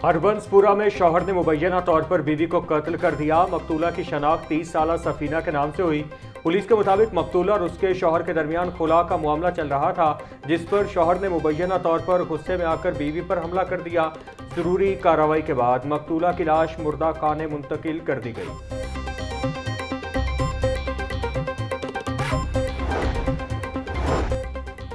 हरबंसपुरा में शौहर ने मुबैना तौर पर बीवी को कत्ल कर दिया। मकतूला की शनाख्त 30 साला सफीना के नाम से हुई। पुलिस के मुताबिक मकतूला और उसके शौहर के दरमियान खुला का मामला चल रहा था, जिस पर शौहर ने मुबैना तौर पर गुस्से में आकर बीवी पर हमला कर दिया। जरूरी कार्रवाई के बाद मकतूला की लाश मुर्दा खाने मुंतकिल कर दी गई।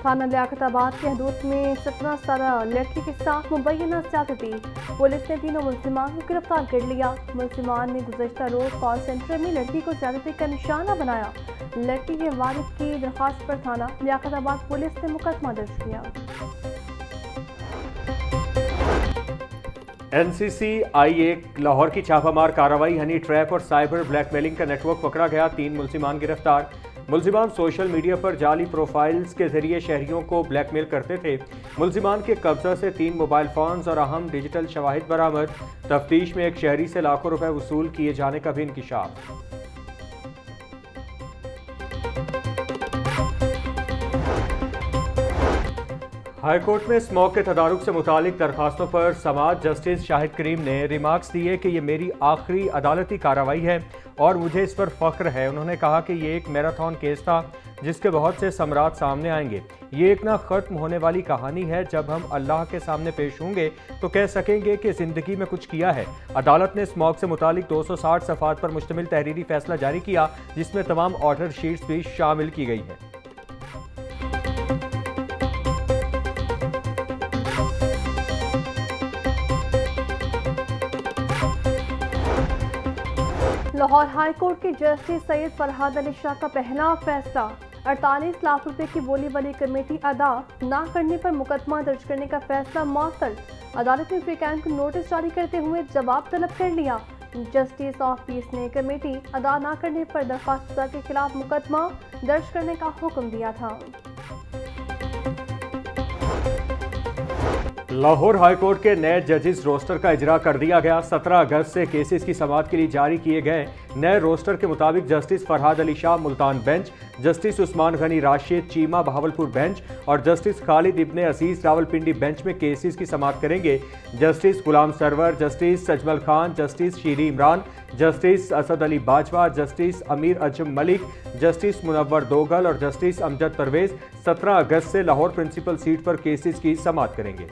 थाना लियाकताबाद के हदूद में 17 साला लड़की के साथ मुबैना ज्यादती। पुलिस ने तीनों मुल्जिमान को गिरफ्तार कर लिया। मुल्जिमान ने गुज़श्ता रोज कॉल सेंटर में लड़की को ज्यादती का निशाना बनाया। लड़की के वालिद की दरखास्त पर थाना लियाकताबाद पुलिस ने मुकदमा दर्ज किया। NCCI लाहौर की छापामार कार्रवाई, हनी ट्रैप और साइबर ब्लैकमेलिंग का नेटवर्क पकड़ा गया। 3 मुल्जिमान गिरफ्तार। मुल्जिमान सोशल मीडिया पर जाली प्रोफाइल्स के जरिए शहरियों को ब्लैकमेल करते थे। मुल्जिमान के कब्जा से 3 मोबाइल फोन्स और अहम डिजिटल शवाहिद बरामद। तफ्तीश में एक शहरी से लाखों रुपए वसूल किए जाने का भी इंकिशाफ। हाईकोर्ट में स्मॉग के तदारुक से मुतालिक दरखास्तों पर समाअत जस्टिस शाहिद करीम ने रिमार्क्स दिए कि ये मेरी आखिरी अदालती कार्रवाई है और मुझे इस पर फख्र है। उन्होंने कहा कि ये एक मैराथन केस था जिसके बहुत से समरात सामने आएंगे। ये एक ना ख़त्म होने वाली कहानी है। जब हम अल्लाह के सामने पेश होंगे तो कह सकेंगे कि ज़िंदगी में कुछ किया है। अदालत ने स्मॉग से मुतालिक 260 सफ़ात पर मुश्तमिल तहरीरी फैसला जारी किया, जिसमें तमाम ऑर्डर शीट्स भी शामिल की गई है। लाहौर हाई कोर्ट के जस्टिस सैयद फरहाद अली शाह का पहला फैसला। 48 लाख रुपए की बोली वाली कमेटी अदा न करने पर मुकदमा दर्ज करने का फैसला मुअत्तल। अदालत ने फ्रीकैन को नोटिस जारी करते हुए जवाब तलब कर लिया। जस्टिस ऑफ पीस ने कमेटी अदा न करने पर दरख्वास्तदार के खिलाफ मुकदमा दर्ज करने का हुक्म दिया था। लाहौर हाईकोर्ट के नए जजेस रोस्टर का इजरा कर दिया गया। 17 अगस्त से केसेस की समाअत के लिए जारी किए गए नए रोस्टर के मुताबिक Justice Farhad Ali Shah Multan bench, Justice Usman Ghani Rashid Cheema Bahawalpur bench और जस्टिस खालिद इब्ने अजीज रावलपिंडी बेंच में केसेस की समाअत करेंगे। Justice Ghulam Sarwar, Justice Sajmal Khan, Justice Shiri Imran, Justice Asad Ali Bajwa, Justice Amir Azam Malik, justice Munawwar दोगल और जस्टिस अमजद परवेज 17 अगस्त से लाहौर प्रिंसिपल सीट पर केसेस की समाअत करेंगे।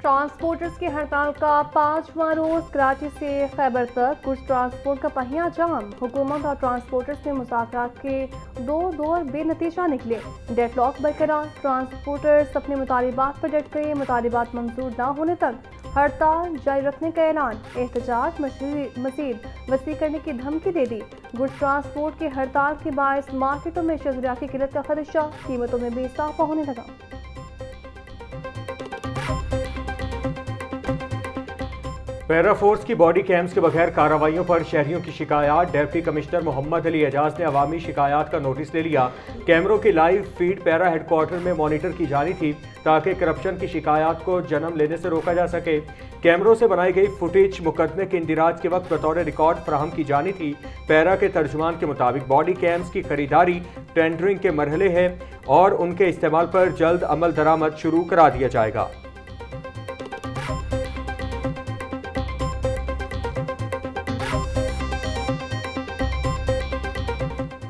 ट्रांसपोर्टर्स की हड़ताल का 5वां रोज कराची से खैबर तक गुड्स ट्रांसपोर्ट का पहिया जाम। हुकूमत और ट्रांसपोर्टर्स में मुज़ाकरात के 2 दौर बेनतीजा निकले। डेडलॉक बरकरार। ट्रांसपोर्टर्स अपने मुतालिबात पर डट गए। मुतालिबात मंजूर न होने तक हड़ताल जारी रखने का ऐलान। एहतजाज मजीद वसी करने की धमकी दे दी। गुड्स ट्रांसपोर्ट की हड़ताल के बायस मार्केटों में अशिया की किल्लत का खदशा, कीमतों में भी इजाफा होने लगा। पैराफोर्स की बॉडी कैम्स के बगैर कार्रवाइयों पर शहरियों की शिकायत। डिप्टी कमिश्नर मोहम्मद अली एजाज ने अवामी शिकायत का नोटिस ले लिया। कैमरों की लाइव फीड पैरा हेडक्वार्टर में मॉनिटर की जानी थी ताकि करप्शन की शिकायत को जन्म लेने से रोका जा सके। कैमरों से बनाई गई फुटेज मुकदमे के इंदिराज के वक्त बतौर रिकॉर्ड फराहम की जानी थी। पैरा के तर्जुमान के मुताबिक बॉडी कैम्स की खरीदारी टेंडरिंग के मरहले है और उनके इस्तेमाल पर जल्द अमल दरामद शुरू करा दिया जाएगा।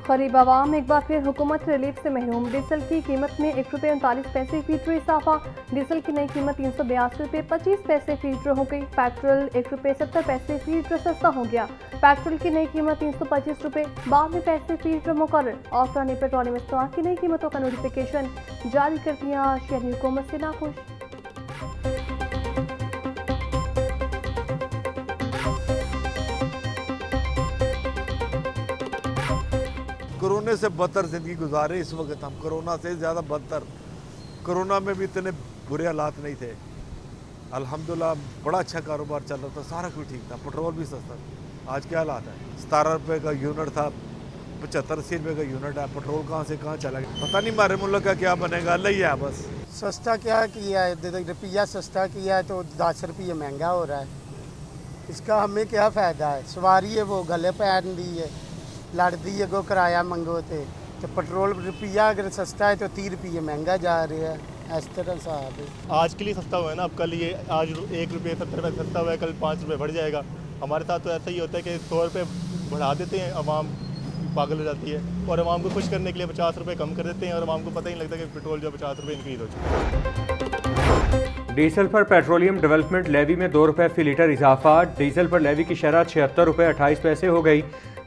गरीब आवाम एक बार फिर हुकूमत रिलीफ से महरूम। डीजल की कीमत में ₹1.39 फीसद इजाफा। डीजल की नई कीमत 382 रुपये 25 पैसे फीसद हो गई। पेट्रोल ₹1.70 फीसद सस्ता हो गया। पेट्रोल की नई कीमत 325 रुपये 92 पैसे फीसद मुकर्रर। ऑफरानी पेट्रोलियम इस्तेमाल की नई कीमतों का नोटिफिकेशन जारी कर दिया। शहरी हुकूमत से नाखुश। कोरोना से बदतर ज़िंदगी गुजारे इस वक्त हम। कोरोना से ज़्यादा बदतर। कोरोना में भी इतने बुरे हालात नहीं थे। अल्हम्दुलिल्लाह बड़ा अच्छा कारोबार चल रहा था, सारा कुछ ठीक था, पेट्रोल भी सस्ता था। आज क्या हालात है? 17 रुपये का यूनिट था, 75-80 रुपये का यूनिट है। पेट्रोल कहाँ से कहाँ चला गया पता नहीं। हमारे मुल्क का क्या बनेगा, अल्लाह ही है बस। सस्ता क्या किया है? रुपया सस्ता किया है तो 10 रुपये महंगा हो रहा है। इसका हमें क्या फ़ायदा है? सवारी है वो गले पहन दी है, लड़ती है को किराया मंगो तो पेट्रोल रुपया अगर सस्ता है तो 30 रुपये महंगा जा रहा है। इस तरह साहब है। आज के लिए सस्ता हुआ है ना, अब कल ये आज 1 रुपये 70 पैसे सस्ता हुआ है, कल 5 रुपये बढ़ जाएगा। हमारे साथ तो ऐसा ही होता है कि 100 रुपये बढ़ा देते हैं, अवाम पागल हो जाती है, और अवाम को खुश करने के लिए 50 रुपये कम कर देते हैं, और अवाम को पता ही नहीं लगता कि पेट्रोल जो 50 रुपये इंक्रीज़ हो चुका है। डीजल पर पेट्रोलियम डेवलपमेंट लेवी में 2 रुपये फी लीटर इजाफा। डीजल पर लेवी की शरह 76 रुपये 28 पैसे हो गई।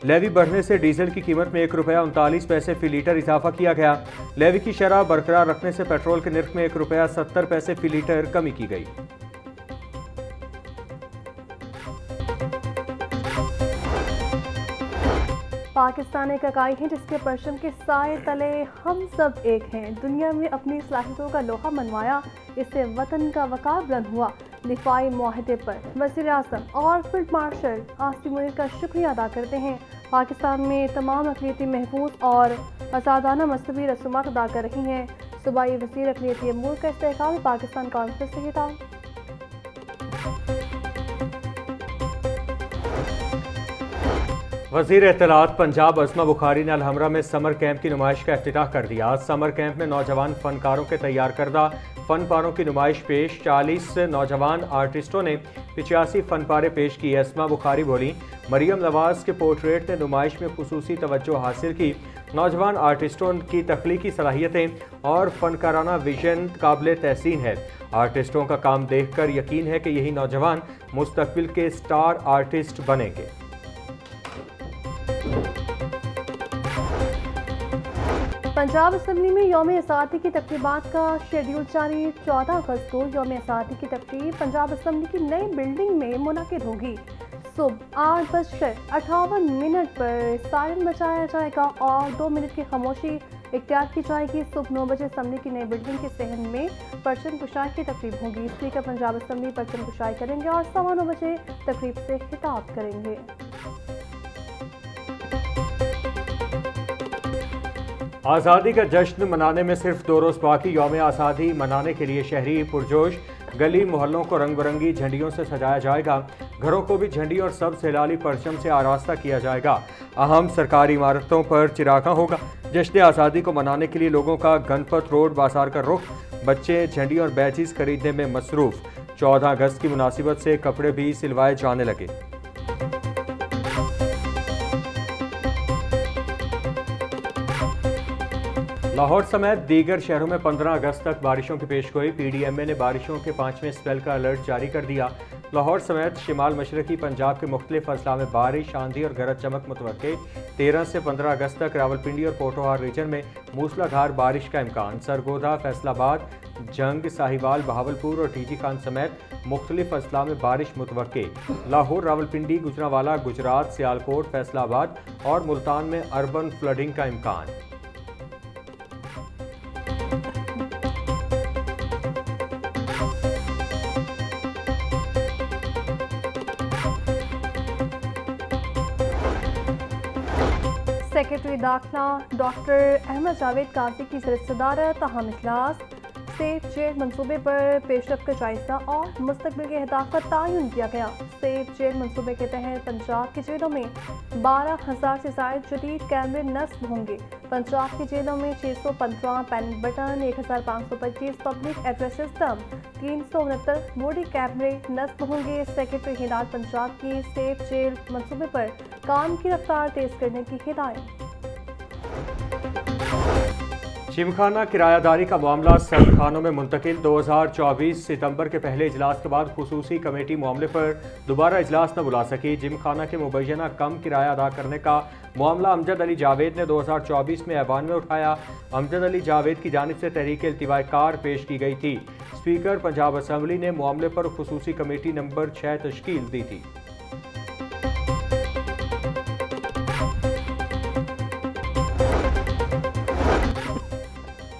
लेवी बढ़ने से डीजल की कीमत में 1 रुपया 39 पैसे फी लीटर इजाफा किया गया। लेवी की शरह बरकरार रखने से पेट्रोल के निर्ख में 1 रुपया 70 पैसे फी लीटर कमी की गई। पाकिस्तान एक इकाई है जिसके परचम के साए तले हम सब एक हैं। दुनिया में अपनी सलाहियतों का लोहा मनवाया, इससे वतन का वकार बुलंद हुआ। दिफाई मुआहदे पर वज़ीर आज़म और फील्ड मार्शल आसिम मुनीर का शुक्रिया अदा करते हैं। पाकिस्तान में तमाम अक़लियती महफूज और आज़ादाना मजहबी रसूमात अदा कर रही हैं। सूबाई वज़ीर अक़लियती अमूर का इस्तेहकाम पाकिस्तान कॉन्फ्रेंस से था। वज़ीर इत्तलात पंजाब अस्मा बुखारी ने अलहमरा में समर कैंप की नुमाइश का इफ्तिताह कर दिया। समर कैंप में नौजवान फनकारों के तैयार करदा फन पारों की नुमाइश पेश। 40 नौजवान आर्टिस्टों ने 85 फन पारे पेश किए। अस्मा बुखारी बोली, मरियम नवाज के पोर्ट्रेट ने नुमाइश में खुसूसी तवज्जो हासिल की। नौजवान आर्टिस्टों की तख्लीकी सलाहियतें और फनकाराना विजन काबिल तहसीन है। आर्टिस्टों का काम देखकर यकीन है कि यही नौजवान मुस्तकबिल के स्टार आर्टिस्ट बनेंगे। पंजाब असम्बली में यौम आज़ादी की तकरीबात का शेड्यूल जारी। 14 अगस्त को यौम आज़ादी की तकरीब पंजाब असम्बली की नई बिल्डिंग में मुनक़िद होगी। सुबह 8:58 पर सायरन बजाया जाएगा और 2 मिनट की खामोशी इख्तियार की जाएगी। सुबह 9 बजे असम्बली की नई बिल्डिंग के सहन में परचम कुशाई की तकरीब होगी। स्पीकर पंजाब असम्बली परचम कुशाई करेंगे और 9:15 बजे तकरीब से खिताब करेंगे। आज़ादी का जश्न मनाने में सिर्फ 2 रोज़ बाकी। यौम आज़ादी मनाने के लिए शहरी पुरजोश। गली मोहल्लों को रंग बिरंगी झंडियों से सजाया जाएगा। घरों को भी झंडी और सबसे हिलाली परचम से आरास्ता किया जाएगा। अहम सरकारी इमारतों पर चिरागा होगा। जश्न आज़ादी को मनाने के लिए लोगों का गणपत रोड बाजार का रुख। बच्चे झंडी और बैचेस खरीदने में मसरूफ़। 14 अगस्त की मुनासिबत से कपड़े भी सिलवाए जाने लगे। लाहौर समेत दीगर शहरों में 15 अगस्त तक बारिशों की पेशगोई। PDMA ने बारिशों के 5वें स्पेल का अलर्ट जारी कर दिया। लाहौर समेत शिमाल मशरकी पंजाब के मुख्तलिफ अजला में बारिश, आंधी और गरज चमक मुतवक्के। 13 से 15 अगस्त तक रावलपिंडी और पोठोहार रीजन में मूसलाधार बारिश का इम्कान। सरगोदा, फैसलाबाद, जंग, साहिवाल, बहावलपुर और टीजी खान समेत मुख्तलिफ अजला में बारिश मुतवक्के। लाहौर, रावलपिंडी, गुजरांवाला, गुजरात, सियालकोट, फैसलाबाद और मुल्तान में अर्बन फ्लडिंग का इम्कान। सेक्रेटरी दाखिला डॉक्टर अहमद जावेद काजी की सदारत अहम इजलास। सेफ जेल मंसूबे पर पेशरफ का जायजा और मुस्तकबिल के अहदाफ का तयन किया गया। सेफ जेल मंसूबे के तहत पंजाब की जेलों में 12,000 से ज़ायद जदीद कैमरे नस्ब होंगे। पंजाब की जेलों में 615 panic button, 1525 public address system, 369 body कैमरे नस्ब होंगे। सेक्रेटरी हिदायत पंजाब की सेफ जेल मंसूबे पर काम की रफ्तार तेज करने की हिदायत। जिमखाना किरायादारी का मामला सर्द खानों में मुंतकिल। 2024 सितंबर के पहले इजलास के बाद खुसूसी कमेटी मामले पर दोबारा इजलास न बुला सकी। जिमखाना के मुबैना कम किराया अदा करने का मामला अमजद अली जावेद ने 2024 में ऐवान में उठाया। अमजद अली जावेद की जानिब से तहरीक इल्तिवाए कार पेश की गई थी। स्पीकर पंजाब असम्बली ने मामले पर खुसूसी कमेटी नंबर 6 तश्कील दी थी।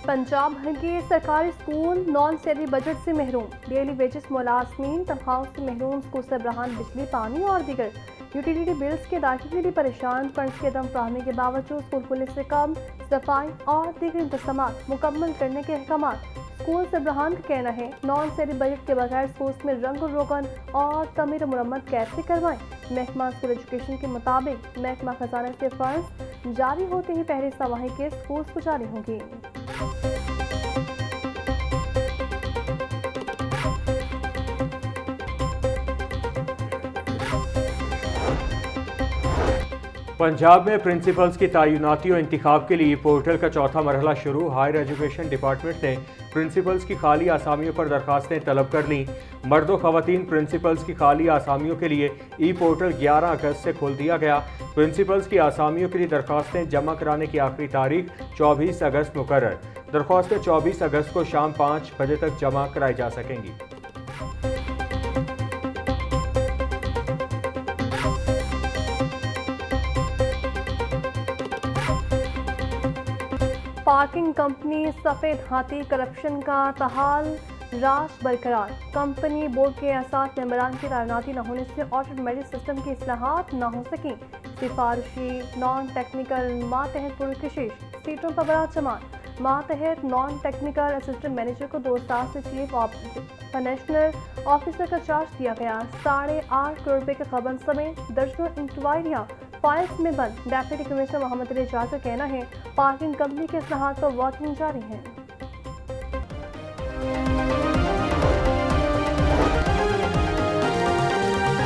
पंजाब भर के सरकारी स्कूल नॉन सैलरी बजट से महरूम। डेली वेजेस मुलाजमीन तनख्वाहों से महरूम। स्कूल सरबराहान बिजली, पानी और दीगर यूटिलिटी बिल्स के अदायगी के लिए परेशान। फंड्स के दम फराहमी के बावजूद स्कूल खुलने से कम। सफाई और दीगर इंतजामात मुकम्मल करने के अहकाम। स्कूल सरबराहान का कहना है नॉन सैलरी बजट के बगैर स्कूल्स में रंग रोगन और तमीर मुरम्मत कैसे करवाएं। महकमा स्कूल एजुकेशन के मुताबिक महकमा खजाना से फंड्स जारी होते ही पहली समाही के स्कूल्स को जारी होंगी। पंजाब में प्रिंसिपल्स की तैनाती और इंतखाब के लिए पोर्टल का चौथा मरहला शुरू। हायर एजुकेशन डिपार्टमेंट ने प्रिंसिपल्स की खाली आसामियों पर दरखास्तें तलब कर लीं। मर्द व खवातीन प्रिंसिपल्स की खाली आसामियों के लिए ई पोर्टल 11 अगस्त से खोल दिया गया। प्रिंसिपल्स की आसामियों के लिए दरखास्तें जमा कराने की आखिरी तारीख 24 अगस्त मुकर्रर। दरखास्तें 24 अगस्त को शाम 5 बजे तक जमा कराई जा सकेंगी। पार्किंग कंपनी सफेद हाथी करप्शन का तहाल राज बरकरार। कंपनी बोर्ड के एहसास मेंबरान की तैनाती न होने से ऑटोमेटिक सिस्टम की इस्लाहात न हो सकी। सिफारिशी नॉन टेक्निकल मातहत पुरकशिश सीटों पर बड़ा चमान। मातहत नॉन टेक्निकल असिस्टेंट मैनेजर को 2 साल से चीफ फाइनेंशियल ऑफिसर का चार्ज दिया गया। 8.5 करोड़ रुपए के खबन समेत दर्जनों इंक्वायरियां फाइल्स में बंद। डेप्यूटी कमिश्नर मोहम्मद अली एजाज का कहना है पार्किंग कंपनी के इस्लाहात पर वर्किंग जारी है।